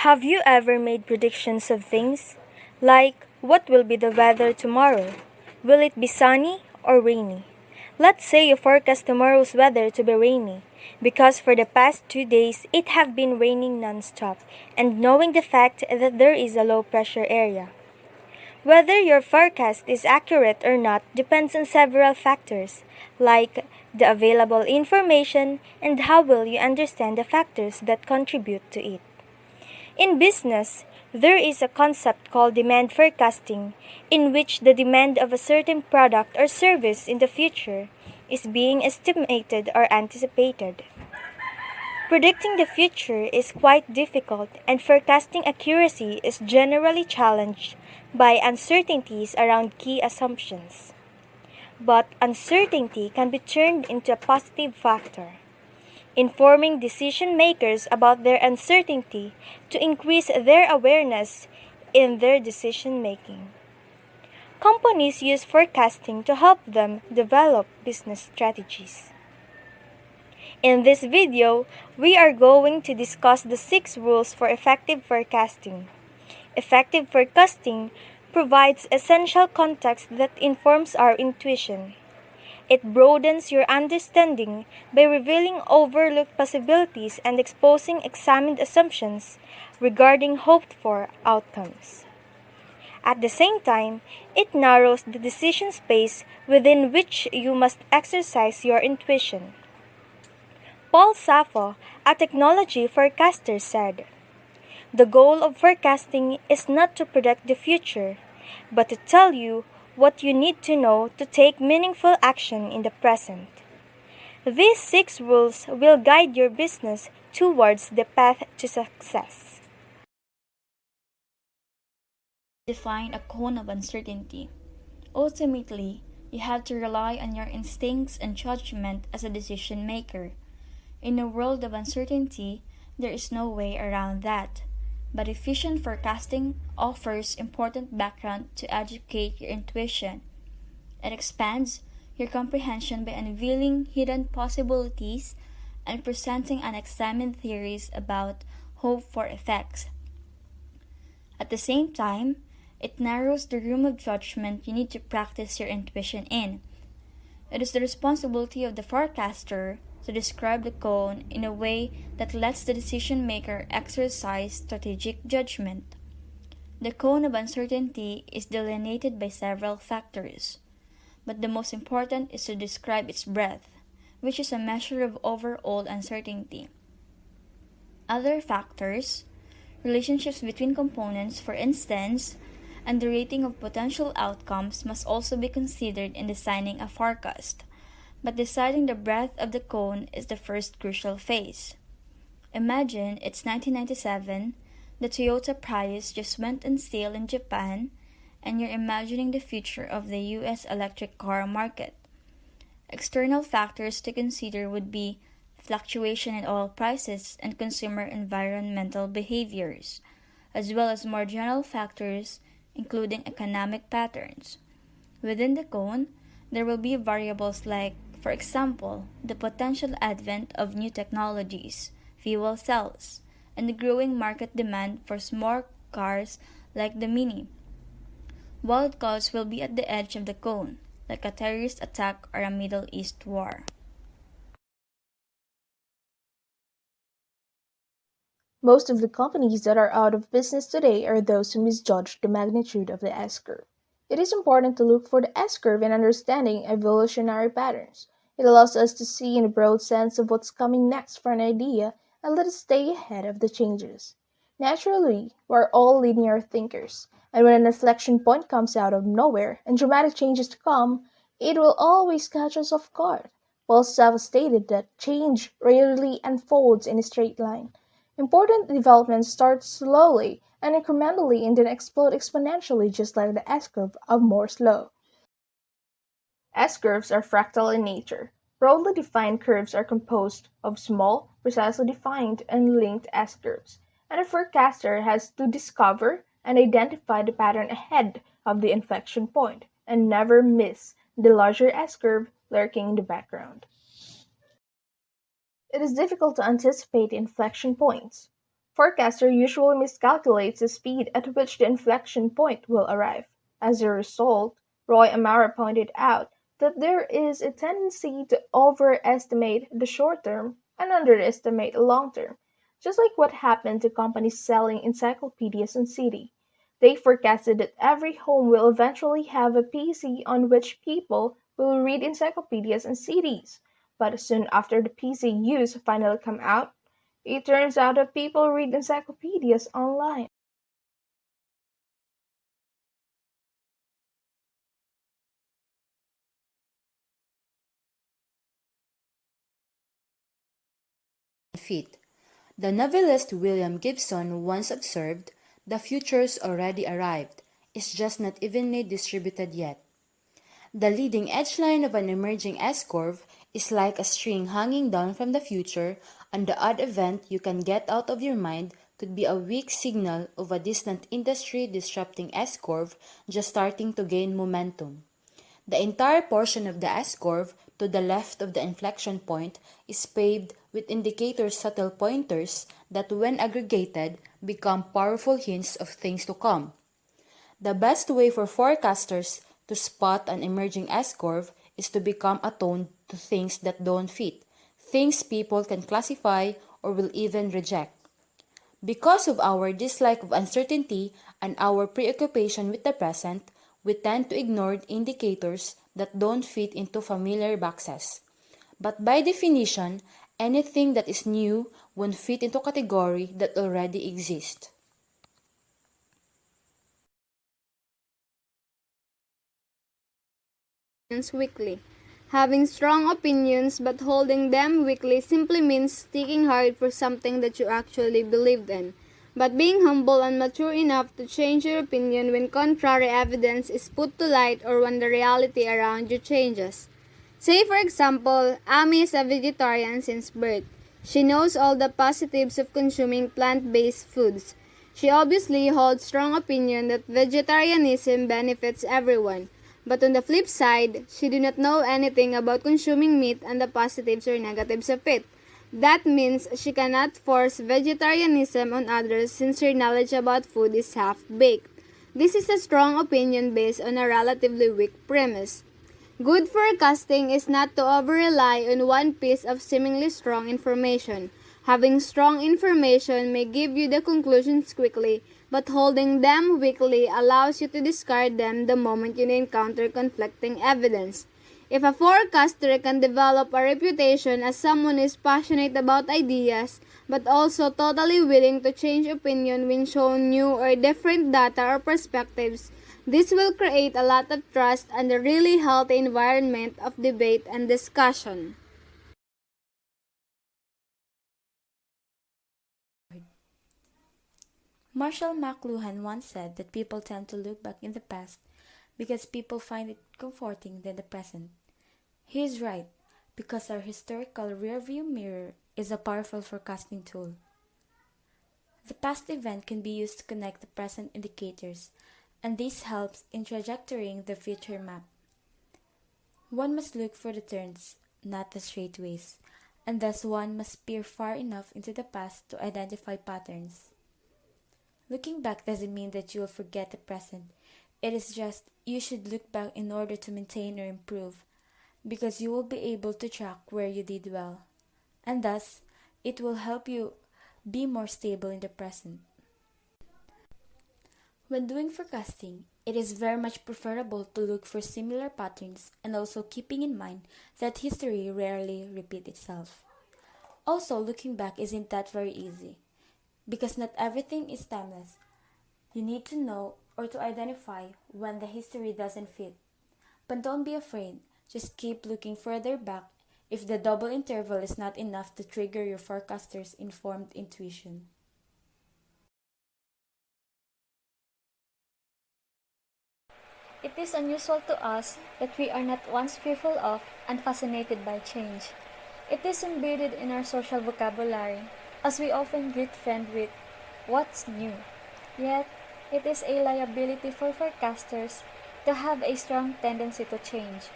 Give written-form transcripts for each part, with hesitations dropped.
Have you ever made predictions of things? Like, what will be the weather tomorrow? Will it be sunny or rainy? Let's say you forecast tomorrow's weather to be rainy, because for the past 2 days it have been raining non-stop, and knowing the fact that there is a low pressure area. Whether your forecast is accurate or not depends on several factors, like the available information and how well you understand the factors that contribute to it. In business, there is a concept called demand forecasting, in which the demand of a certain product or service in the future is being estimated or anticipated. Predicting the future is quite difficult, and forecasting accuracy is generally challenged by uncertainties around key assumptions. But uncertainty can be turned into a positive factor, informing decision makers about their uncertainty to increase their awareness in their decision making. Companies use forecasting to help them develop business strategies. In this video, we are going to discuss the 6 rules for effective forecasting. Effective forecasting provides essential context that informs our intuition. It broadens your understanding by revealing overlooked possibilities and exposing examined assumptions regarding hoped for outcomes. At the same time, it narrows the decision space within which you must exercise your intuition. Paul Sappho, a technology forecaster, said, "The goal of forecasting is not to predict the future, but to tell you what you need to know to take meaningful action in the present." These 6 rules will guide your business towards the path to success. Define a cone of uncertainty. Ultimately, you have to rely on your instincts and judgment as a decision maker. In a world of uncertainty, there is no way around that. But efficient forecasting offers important background to educate your intuition. It expands your comprehension by unveiling hidden possibilities and presenting unexamined theories about hoped-for effects. At the same time, it narrows the room of judgment you need to practice your intuition in. It is the responsibility of the forecaster to describe the cone in a way that lets the decision maker exercise strategic judgment. The cone of uncertainty is delineated by several factors, but the most important is to describe its breadth, which is a measure of overall uncertainty. Other factors, relationships between components, for instance, and the rating of potential outcomes must also be considered in designing a forecast. But deciding the breadth of the cone is the first crucial phase. Imagine it's 1997, the Toyota Prius just went on sale in Japan, and you're imagining the future of the US electric car market. External factors to consider would be fluctuation in oil prices and consumer environmental behaviors, as well as more general factors including economic patterns. Within the cone, there will be variables like, for example, the potential advent of new technologies, fuel cells, and the growing market demand for small cars like the Mini. Wild cards will be at the edge of the cone, like a terrorist attack or a Middle East war. Most of the companies that are out of business today are those who misjudged the magnitude of the S-curve. It is important to look for the S-curve in understanding evolutionary patterns. It allows us to see in a broad sense of what's coming next for an idea and let us stay ahead of the changes. Naturally, we're all linear thinkers, and when an inflection point comes out of nowhere and dramatic changes to come, it will always catch us off guard. Paul Self stated that change rarely unfolds in a straight line. Important developments start slowly and incrementally and then explode exponentially just like the S-curve of Moore's law. S-curves are fractal in nature. Broadly defined curves are composed of small, precisely defined and linked S-curves, and a forecaster has to discover and identify the pattern ahead of the inflection point and never miss the larger S-curve lurking in the background. It is difficult to anticipate inflection points. Forecaster usually miscalculates the speed at which the inflection point will arrive. As a result, Roy Amara pointed out that there is a tendency to overestimate the short term and underestimate the long term, just like what happened to companies selling encyclopedias on CD. They forecasted that every home will eventually have a PC on which people will read encyclopedias and CDs, but soon after the PC use finally come out, it turns out that people read encyclopedias online. Feet. The novelist William Gibson once observed, "The future's already arrived, it's just not evenly distributed yet." The leading edge line of an emerging S-curve is like a string hanging down from the future, and the odd event you can get out of your mind could be a weak signal of a distant industry disrupting S-curve just starting to gain momentum. The entire portion of the S-curve to the left of the inflection point is paved with indicators, subtle pointers that when aggregated become powerful hints of things to come. The best way for forecasters to spot an emerging S-curve is to become attuned to things that don't fit, things people can classify or will even reject. Because of our dislike of uncertainty and our preoccupation with the present, we tend to ignore indicators that don't fit into familiar boxes. But by definition, anything that is new won't fit into a category that already exists. Weakly. Having strong opinions but holding them weakly simply means sticking hard for something that you actually believed in. But being humble and mature enough to change your opinion when contrary evidence is put to light or when the reality around you changes. Say, for example, Amy is a vegetarian since birth. She knows all the positives of consuming plant-based foods. She obviously holds strong opinion that vegetarianism benefits everyone. But on the flip side, she do not know anything about consuming meat and the positives or negatives of it. That means she cannot force vegetarianism on others since her knowledge about food is half-baked. This is a strong opinion based on a relatively weak premise. Good forecasting is not to over-rely on one piece of seemingly strong information. Having strong information may give you the conclusions quickly, but holding them weakly allows you to discard them the moment you encounter conflicting evidence. If a forecaster can develop a reputation as someone who is passionate about ideas, but also totally willing to change opinion when shown new or different data or perspectives, this will create a lot of trust and a really healthy environment of debate and discussion. Marshall McLuhan once said that people tend to look back in the past because people find it comforting than the present. He is right, because our historical rearview mirror is a powerful forecasting tool. The past event can be used to connect the present indicators, and this helps in trajectorying the future map. One must look for the turns, not the straight-ways, and thus one must peer far enough into the past to identify patterns. Looking back doesn't mean that you will forget the present. It is just you should look back in order to maintain or improve, because you will be able to track where you did well, and thus it will help you be more stable in the present. When doing forecasting, it is very much preferable to look for similar patterns and also keeping in mind that history rarely repeats itself. Also, looking back isn't that very easy because not everything is timeless. You need to know or to identify when the history doesn't fit. But don't be afraid, just keep looking further back if the double interval is not enough to trigger your forecaster's informed intuition. It is unusual to us that we are not once fearful of and fascinated by change. It is embedded in our social vocabulary, as we often greet friends with "what's new?" Yet, it is a liability for forecasters to have a strong tendency to change.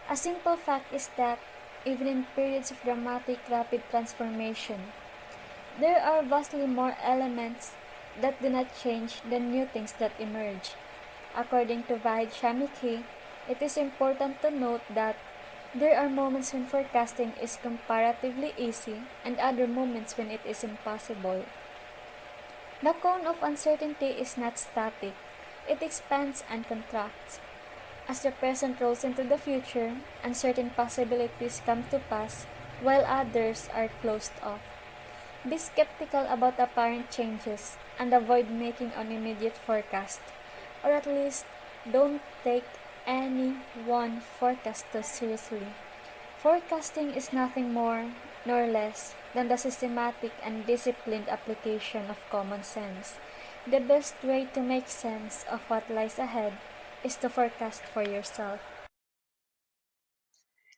A simple fact is that, even in periods of dramatic rapid transformation, There are vastly more elements that do not change than new things that emerge. According to Vahid Shamikhi, it is important to note that there are moments when forecasting is comparatively easy and other moments when it is impossible. The cone of uncertainty is not static, it expands and contracts. As the present rolls into the future, uncertain possibilities come to pass while others are closed off. Be skeptical about apparent changes and avoid making an immediate forecast, or at least don't take any one forecast too seriously. Forecasting is nothing more nor less than the systematic and disciplined application of common sense. The best way to make sense of what lies ahead is to forecast for yourself.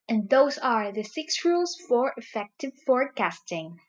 And those are the 6 rules for effective forecasting.